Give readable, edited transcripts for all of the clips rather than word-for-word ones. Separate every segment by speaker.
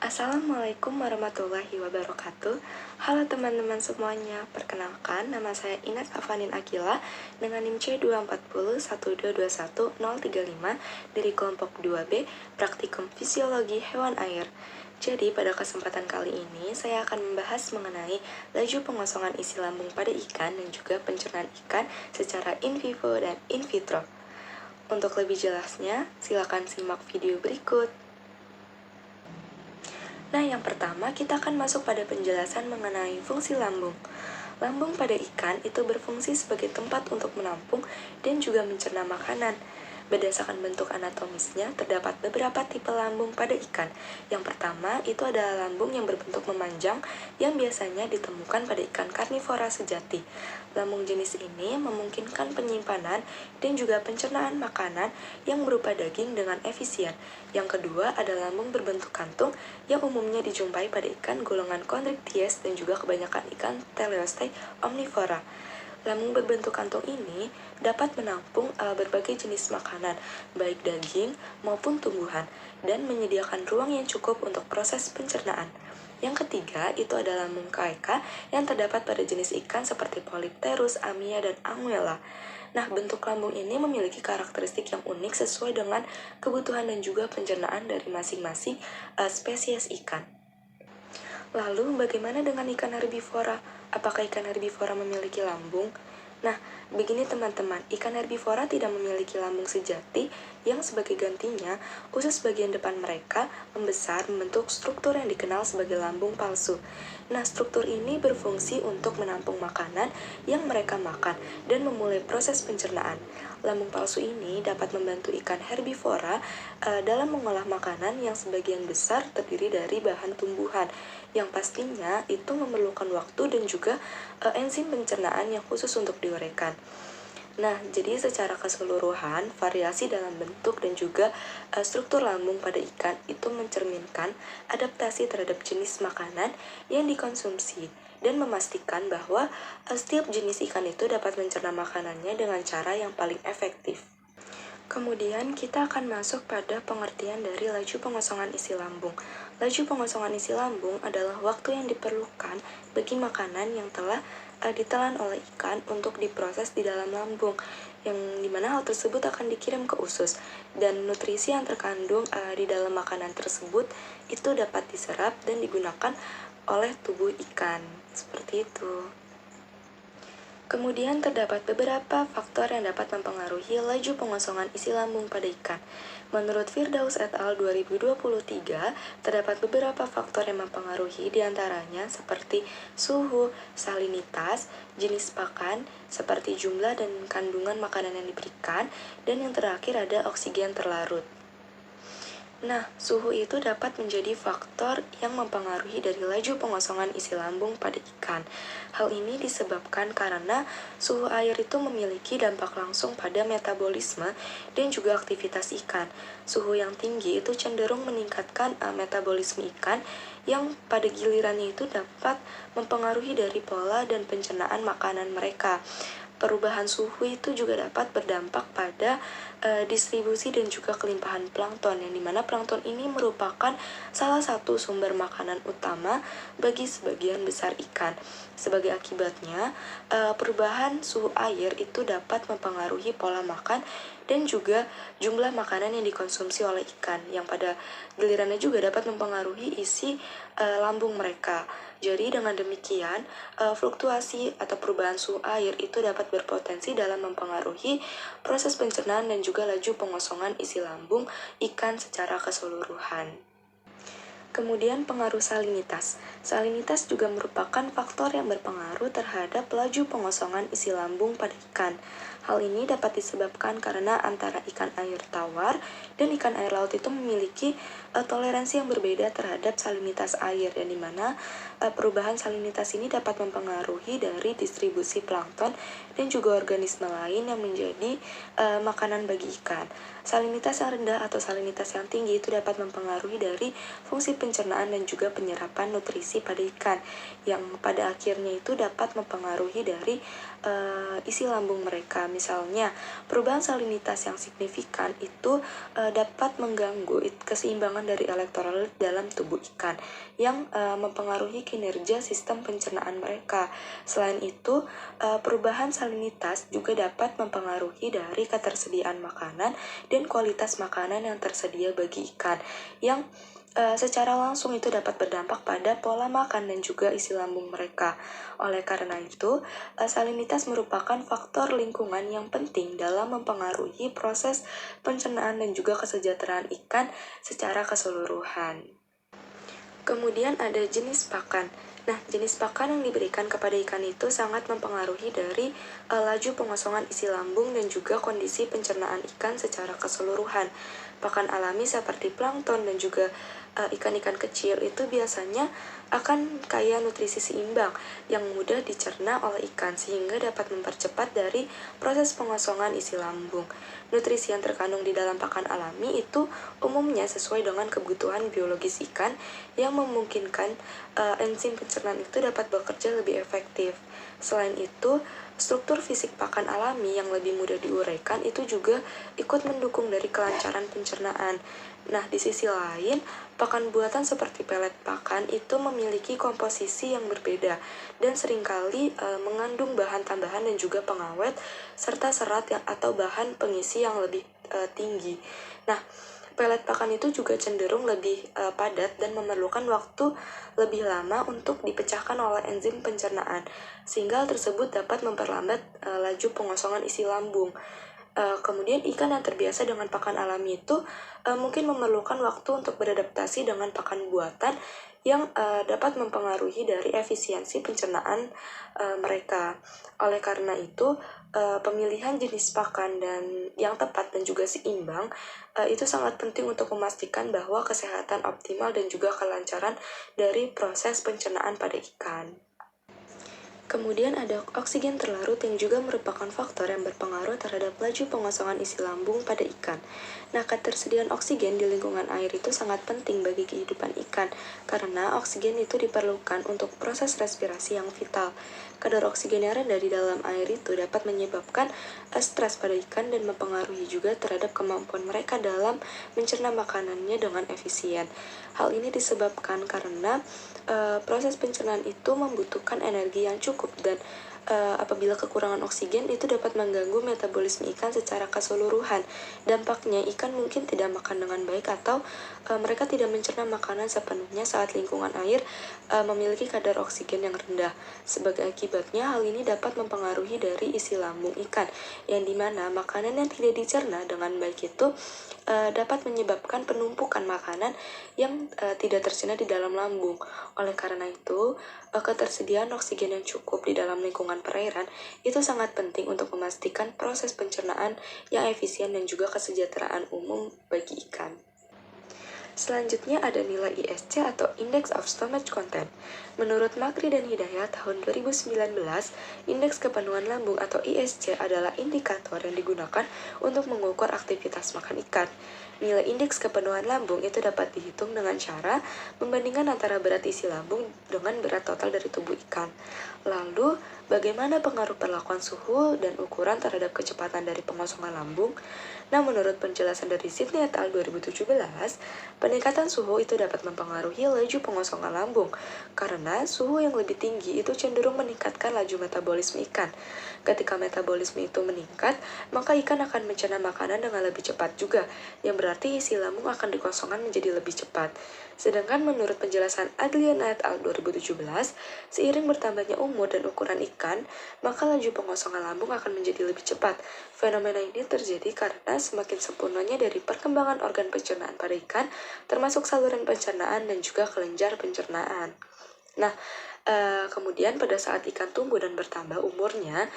Speaker 1: Assalamualaikum warahmatullahi wabarakatuh. Halo teman-teman semuanya, perkenalkan nama saya Ines Afanin Akila dengan NIM C24012211035 dari kelompok 2B Praktikum Fisiologi Hewan Air. Jadi pada kesempatan kali ini saya akan membahas mengenai laju pengosongan isi lambung pada ikan dan juga pencernaan ikan secara in vivo dan in vitro. Untuk lebih jelasnya, silakan simak video berikut. Nah, yang pertama kita akan masuk pada penjelasan mengenai fungsi lambung. Lambung pada ikan itu berfungsi sebagai tempat untuk menampung dan juga mencerna makanan. Berdasarkan bentuk anatomisnya, terdapat beberapa tipe lambung pada ikan. Yang pertama, itu adalah lambung yang berbentuk memanjang yang biasanya ditemukan pada ikan karnivora sejati. Lambung jenis ini memungkinkan penyimpanan dan juga pencernaan makanan yang berupa daging dengan efisien. Yang kedua adalah lambung berbentuk kantung yang umumnya dijumpai pada ikan golongan Chondrichthyes dan juga kebanyakan ikan Teleostei omnivora. Lambung berbentuk kantung ini dapat menampung berbagai jenis makanan, baik daging maupun tumbuhan, dan menyediakan ruang yang cukup untuk proses pencernaan. Yang ketiga, itu adalah lambung kaeka yang terdapat pada jenis ikan seperti Polypterus, Amia, dan Anguilla. Nah, bentuk lambung ini memiliki karakteristik yang unik sesuai dengan kebutuhan dan juga pencernaan dari masing-masing spesies ikan. Lalu, bagaimana dengan ikan herbivora? Apakah ikan herbivora memiliki lambung? Nah, begini teman-teman, ikan herbivora tidak memiliki lambung sejati yang sebagai gantinya, usus bagian depan mereka membesar membentuk struktur yang dikenal sebagai lambung palsu. Nah, struktur ini berfungsi untuk menampung makanan yang mereka makan dan memulai proses pencernaan. Lambung palsu ini dapat membantu ikan herbivora dalam mengolah makanan yang sebagian besar terdiri dari bahan tumbuhan, yang pastinya itu memerlukan waktu dan juga enzim pencernaan yang khusus untuk diuraikan. Nah, jadi secara keseluruhan, variasi dalam bentuk dan juga struktur lambung pada ikan itu mencerminkan adaptasi terhadap jenis makanan yang dikonsumsi dan memastikan bahwa setiap jenis ikan itu dapat mencerna makanannya dengan cara yang paling efektif. Kemudian kita akan masuk pada pengertian dari laju pengosongan isi lambung. Laju pengosongan isi lambung adalah waktu yang diperlukan bagi makanan yang telah ditelan oleh ikan untuk diproses di dalam lambung, yang dimana hal tersebut akan dikirim ke usus, dan nutrisi yang terkandung di dalam makanan tersebut itu dapat diserap dan digunakan oleh tubuh ikan. Seperti itu. Kemudian terdapat beberapa faktor yang dapat mempengaruhi laju pengosongan isi lambung pada ikan. Menurut Firdaus et al. 2023, terdapat beberapa faktor yang mempengaruhi diantaranya seperti suhu, salinitas, jenis pakan, seperti jumlah dan kandungan makanan yang diberikan, dan yang terakhir ada oksigen terlarut. Nah, suhu itu dapat menjadi faktor yang mempengaruhi dari laju pengosongan isi lambung pada ikan. Hal ini disebabkan karena suhu air itu memiliki dampak langsung pada metabolisme dan juga aktivitas ikan. Suhu yang tinggi itu cenderung meningkatkan metabolisme ikan yang pada gilirannya itu dapat mempengaruhi dari pola dan pencernaan makanan mereka. Perubahan suhu itu juga dapat berdampak pada distribusi dan juga kelimpahan plankton, yang dimana plankton ini merupakan salah satu sumber makanan utama bagi sebagian besar ikan. Sebagai akibatnya, perubahan suhu air itu dapat mempengaruhi pola makan dan juga jumlah makanan yang dikonsumsi oleh ikan, yang pada gilirannya juga dapat mempengaruhi isi lambung mereka. Jadi dengan demikian, fluktuasi atau perubahan suhu air itu dapat berpotensi dalam mempengaruhi proses pencernaan dan juga laju pengosongan isi lambung ikan secara keseluruhan. Kemudian pengaruh salinitas. Salinitas juga merupakan faktor yang berpengaruh terhadap laju pengosongan isi lambung pada ikan. Hal ini dapat disebabkan karena antara ikan air tawar dan ikan air laut itu memiliki toleransi yang berbeda terhadap salinitas air, yang dimana perubahan salinitas ini dapat mempengaruhi dari distribusi plankton dan juga organisme lain yang menjadi makanan bagi ikan. Salinitas yang rendah atau salinitas yang tinggi itu dapat mempengaruhi dari fungsi pencernaan dan juga penyerapan nutrisi pada ikan, yang pada akhirnya itu dapat mempengaruhi dari isi lambung mereka. Misalnya, perubahan salinitas yang signifikan itu dapat mengganggu keseimbangan dari elektrolit dalam tubuh ikan yang mempengaruhi kinerja sistem pencernaan mereka. Selain itu, perubahan salinitas juga dapat mempengaruhi dari ketersediaan makanan dan kualitas makanan yang tersedia bagi ikan, yang secara langsung itu dapat berdampak pada pola makan dan juga isi lambung mereka. Oleh karena itu, salinitas merupakan faktor lingkungan yang penting dalam mempengaruhi proses pencernaan dan juga kesejahteraan ikan secara keseluruhan. Kemudian ada jenis pakan. Nah, jenis pakan yang diberikan kepada ikan itu sangat mempengaruhi dari laju pengosongan isi lambung dan juga kondisi pencernaan ikan secara keseluruhan. Pakan alami seperti plankton dan juga ikan-ikan kecil itu biasanya akan kaya nutrisi seimbang yang mudah dicerna oleh ikan sehingga dapat mempercepat dari proses pengosongan isi lambung. Nutrisi yang terkandung di dalam pakan alami itu umumnya sesuai dengan kebutuhan biologis ikan yang memungkinkan enzim pencernaan itu dapat bekerja lebih efektif. Selain itu, struktur fisik pakan alami yang lebih mudah diuraikan itu juga ikut mendukung dari kelancaran pencernaan. Nah, di sisi lain, pakan buatan seperti pelet pakan itu memiliki komposisi yang berbeda dan seringkali mengandung bahan tambahan dan juga pengawet serta serat atau bahan pengisi yang lebih tinggi. Nah, pelet pakan itu juga cenderung lebih padat dan memerlukan waktu lebih lama untuk dipecahkan oleh enzim pencernaan, sehingga hal tersebut dapat memperlambat laju pengosongan isi lambung. Kemudian ikan yang terbiasa dengan pakan alami itu mungkin memerlukan waktu untuk beradaptasi dengan pakan buatan yang dapat mempengaruhi dari efisiensi pencernaan mereka. Oleh karena itu, pemilihan jenis pakan dan yang tepat dan juga seimbang itu sangat penting untuk memastikan bahwa kesehatan optimal dan juga kelancaran dari proses pencernaan pada ikan. Kemudian ada oksigen terlarut yang juga merupakan faktor yang berpengaruh terhadap laju pengosongan isi lambung pada ikan. Nah, ketersediaan oksigen di lingkungan air itu sangat penting bagi kehidupan ikan, karena oksigen itu diperlukan untuk proses respirasi yang vital. Kadar oksigen yang rendah di dalam air itu dapat menyebabkan stres pada ikan dan mempengaruhi juga terhadap kemampuan mereka dalam mencerna makanannya dengan efisien. Hal ini disebabkan karena proses pencernaan itu membutuhkan energi yang cukup dan apabila kekurangan oksigen itu dapat mengganggu metabolisme ikan secara keseluruhan. Dampaknya ikan mungkin tidak makan dengan baik atau mereka tidak mencerna makanan sepenuhnya saat lingkungan air memiliki kadar oksigen yang rendah. Sebagai akibatnya hal ini dapat mempengaruhi dari isi lambung ikan, yang dimana makanan yang tidak dicerna dengan baik itu dapat menyebabkan penumpukan makanan yang tidak tercerna di dalam lambung. Oleh karena itu, ketersediaan oksigen yang cukup di dalam lingkungan perairan itu sangat penting untuk memastikan proses pencernaan yang efisien dan juga kesejahteraan umum bagi ikan. Selanjutnya ada nilai ISC atau Index of Stomach Content. Menurut Makri dan Hidayat tahun 2019, Indeks Kepenuhan Lambung atau ISC adalah indikator yang digunakan untuk mengukur aktivitas makan ikan. Nilai indeks kepenuhan lambung itu dapat dihitung dengan cara membandingkan antara berat isi lambung dengan berat total dari tubuh ikan. Lalu, bagaimana pengaruh perlakuan suhu dan ukuran terhadap kecepatan dari pengosongan lambung? Nah, menurut penjelasan dari Sydney et al. 2017, peningkatan suhu itu dapat mempengaruhi laju pengosongan lambung, karena suhu yang lebih tinggi itu cenderung meningkatkan laju metabolisme ikan. Ketika metabolisme itu meningkat, maka ikan akan mencerna makanan dengan lebih cepat juga, yang berarti isi lambung akan dikosongkan menjadi lebih cepat. Sedangkan menurut penjelasan Adliana et al. 2017, seiring bertambahnya umur dan ukuran ikan, maka laju pengosongan lambung akan menjadi lebih cepat. Fenomena ini terjadi karena semakin sempurnanya dari perkembangan organ pencernaan pada ikan, termasuk saluran pencernaan dan juga kelenjar pencernaan. Nah, kemudian pada saat ikan tumbuh dan bertambah umurnya,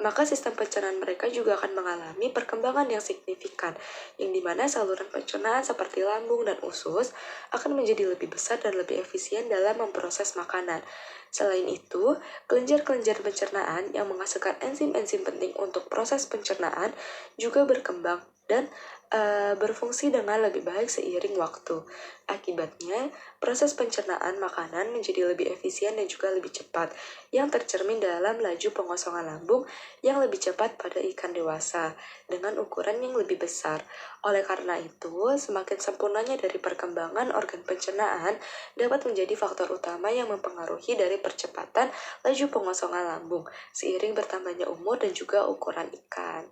Speaker 1: maka sistem pencernaan mereka juga akan mengalami perkembangan yang signifikan, yang dimana saluran pencernaan seperti lambung dan usus akan menjadi lebih besar dan lebih efisien dalam memproses makanan. Selain itu, kelenjar-kelenjar pencernaan yang menghasilkan enzim-enzim penting untuk proses pencernaan juga berkembang dan berfungsi dengan lebih baik seiring waktu. Akibatnya, proses pencernaan makanan menjadi lebih efisien dan juga lebih cepat, yang tercermin dalam laju pengosongan lambung yang lebih cepat pada ikan dewasa, dengan ukuran yang lebih besar. Oleh karena itu, semakin sempurnanya dari perkembangan organ pencernaan dapat menjadi faktor utama yang mempengaruhi dari percepatan laju pengosongan lambung, seiring bertambahnya umur dan juga ukuran ikan.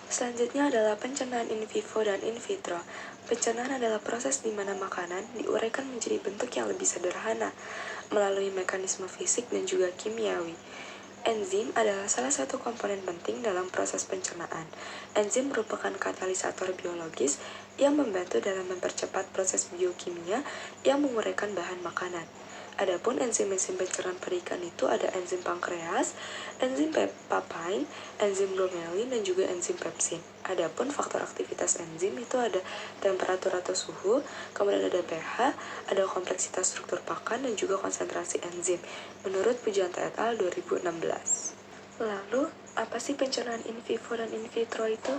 Speaker 1: Selanjutnya adalah pencernaan in vivo dan in vitro. Pencernaan adalah proses di mana makanan diuraikan menjadi bentuk yang lebih sederhana melalui mekanisme fisik dan juga kimiawi. Enzim adalah salah satu komponen penting dalam proses pencernaan. Enzim merupakan katalisator biologis yang membantu dalam mempercepat proses biokimia yang menguraikan bahan makanan. Adapun enzim-enzim pencernaan pada ikan itu ada enzim pankreas, enzim papain, enzim glomelin, dan juga enzim pepsin. Adapun faktor aktivitas enzim itu ada temperatur atau suhu, kemudian ada pH, ada kompleksitas struktur pakan, dan juga konsentrasi enzim, menurut Pujianto et al. 2016. Lalu, apa sih pencernaan in vivo dan in vitro itu?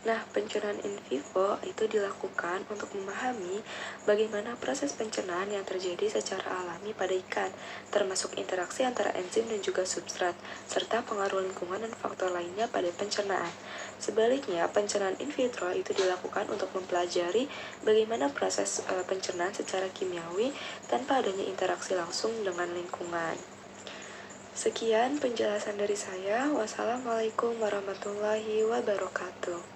Speaker 1: Nah, pencernaan in vivo itu dilakukan untuk memahami bagaimana proses pencernaan yang terjadi secara alami pada ikan, termasuk interaksi antara enzim dan juga substrat, serta pengaruh lingkungan dan faktor lainnya pada pencernaan. Sebaliknya, pencernaan in vitro itu dilakukan untuk mempelajari bagaimana proses pencernaan secara kimiawi tanpa adanya interaksi langsung dengan lingkungan. Sekian penjelasan dari saya. Wassalamualaikum warahmatullahi wabarakatuh.